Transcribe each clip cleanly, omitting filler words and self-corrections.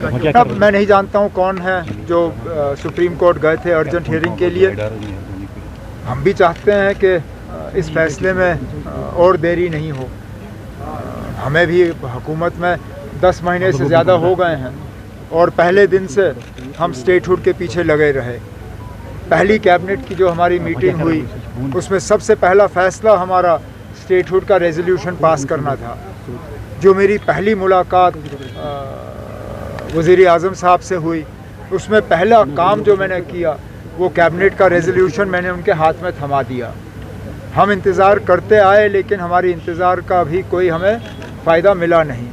अब मैं नहीं जानता हूँ कौन है जो सुप्रीम कोर्ट गए थे अर्जेंट हियरिंग के लिए। हम भी चाहते हैं कि इस फैसले में और देरी नहीं हो। हमें भी हुकूमत में 10 महीने से ज़्यादा हो गए हैं और पहले दिन से हम स्टेटहुड के पीछे लगे रहे। पहली कैबिनेट की जो हमारी मीटिंग हुई उसमें सबसे पहला फैसला हमारा स्टेटहुड का रेजोल्यूशन पास करना था। जो मेरी पहली मुलाकात वज़ीर आज़म साहब से हुई उसमें पहला काम जो मैंने किया वो कैबिनेट का रेजोल्यूशन मैंने उनके हाथ में थमा दिया। हम इंतज़ार करते आए लेकिन हमारी इंतज़ार का भी कोई हमें फ़ायदा मिला नहीं।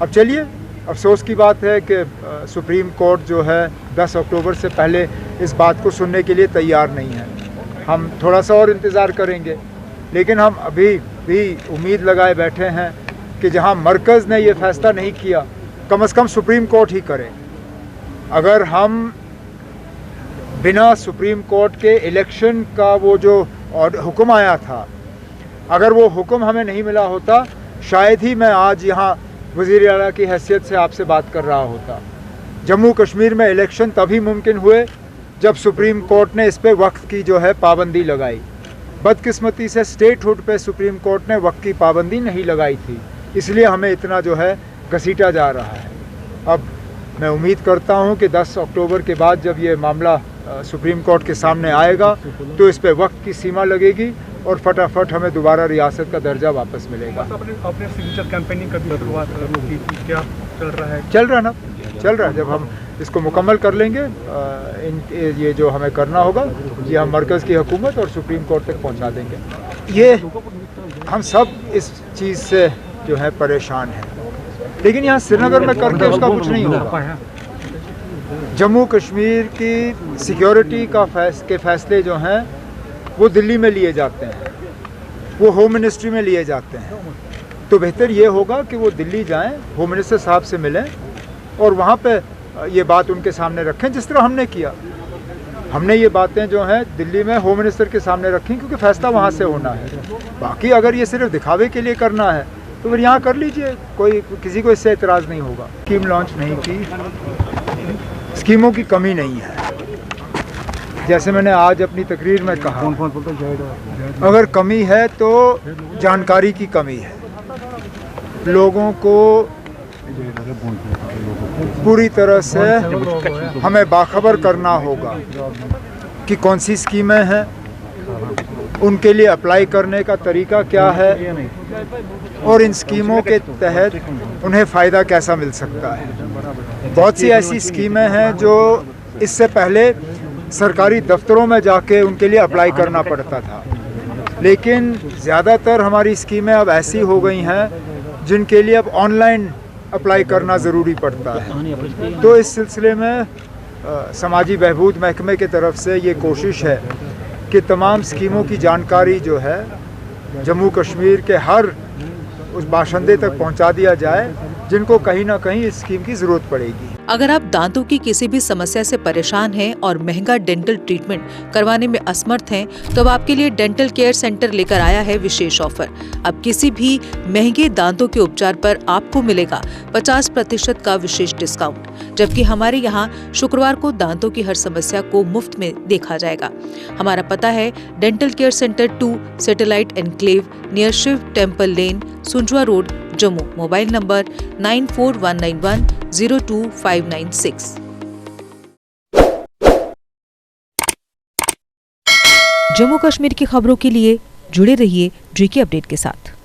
अब चलिए, अफसोस की बात है कि सुप्रीम कोर्ट जो है 10 अक्टूबर से पहले इस बात को सुनने के लिए तैयार नहीं है। हम थोड़ा सा और इंतज़ार करेंगे, लेकिन हम अभी भी उम्मीद लगाए बैठे हैं कि जहां मरकज़ ने ये फ़ैसला नहीं किया कम से कम सुप्रीम कोर्ट ही करे। अगर हम बिना सुप्रीम कोर्ट के इलेक्शन का वो जो हुक्म आया था, अगर वो हुक्म हमें नहीं मिला होता शायद ही मैं आज यहाँ वज़ीर आला की हैसियत से आपसे बात कर रहा होता। जम्मू कश्मीर में इलेक्शन तभी मुमकिन हुए जब सुप्रीम कोर्ट ने इस पे वक्त की जो है पाबंदी लगाई। बदकिस्मती से स्टेटहुड पे सुप्रीम कोर्ट ने वक्त की पाबंदी नहीं लगाई थी, इसलिए हमें इतना जो है घसीटा जा रहा है। अब मैं उम्मीद करता हूं कि 10 अक्टूबर के बाद जब ये मामला सुप्रीम कोर्ट के सामने आएगा तो इस पे वक्त की सीमा लगेगी और फटाफट हमें दोबारा रियासत का दर्जा वापस मिलेगा। अपने सिग्नेचर कैंपेनिंग का शुरुआत क्या चल रहा है? चल रहा है। जब हम इसको मुकम्मल कर लेंगे ये जो हमें करना होगा ये हम मरकज़ की हुकूमत और सुप्रीम कोर्ट तक पहुंचा देंगे। ये हम सब इस चीज़ से जो है परेशान हैं, लेकिन यहाँ श्रीनगर में करके उसका कुछ नहीं होगा। जम्मू कश्मीर की सिक्योरिटी के फैसले जो हैं वो दिल्ली में लिए जाते हैं, वो होम मिनिस्ट्री में लिए जाते हैं। तो बेहतर ये होगा कि वो दिल्ली जाएं, होम मिनिस्टर साहब से मिलें और वहाँ पे ये बात उनके सामने रखें जिस तरह हमने किया। हमने ये बातें जो हैं दिल्ली में होम मिनिस्टर के सामने रखी क्योंकि फ़ैसला वहाँ से होना है। बाकी अगर ये सिर्फ दिखावे के लिए करना है तो फिर यहाँ कर लीजिए, किसी को इससे एतराज़ नहीं होगा। स्कीम लॉन्च नहीं की, स्कीमों की कमी नहीं है। जैसे मैंने आज अपनी तकरीर में कहा, अगर कमी है तो जानकारी की कमी है। लोगों को पूरी तरह से हमें बाखबर करना होगा कि कौन सी स्कीमें हैं, उनके लिए अप्लाई करने का तरीका क्या है और इन स्कीमों के तहत उन्हें फ़ायदा कैसा मिल सकता है। बहुत सी ऐसी स्कीमें हैं जो इससे पहले सरकारी दफ्तरों में जाके उनके लिए अप्लाई करना पड़ता था, लेकिन ज़्यादातर हमारी स्कीमें अब ऐसी हो गई हैं जिनके लिए अब ऑनलाइन अप्लाई करना ज़रूरी पड़ता है। तो इस सिलसिले में समाजी बहबूद महकमे की तरफ से ये कोशिश है कि तमाम स्कीमों की जानकारी जो है जम्मू कश्मीर के हर उस बाशिंदे तक पहुंचा दिया जाए जिनको कहीं ना कहीं इस स्कीम की ज़रूरत पड़ेगी। अगर आप दांतों की किसी भी समस्या से परेशान हैं और महंगा डेंटल ट्रीटमेंट करवाने में असमर्थ हैं, तो अब आपके लिए डेंटल केयर सेंटर लेकर आया है विशेष ऑफर। अब किसी भी महंगे दांतों के उपचार पर आपको मिलेगा 50% का विशेष डिस्काउंट, जबकि हमारे यहाँ शुक्रवार को दांतों की हर समस्या को मुफ्त में देखा जाएगा। हमारा पता है dental care centre 2, satellite enclave, near Shiv temple lane, Sunjwan road, Jammu. Mobile number 9419102596। Jammu Kashmir की खबरों के लिए जुड़े रहिए GK अपडेट के साथ।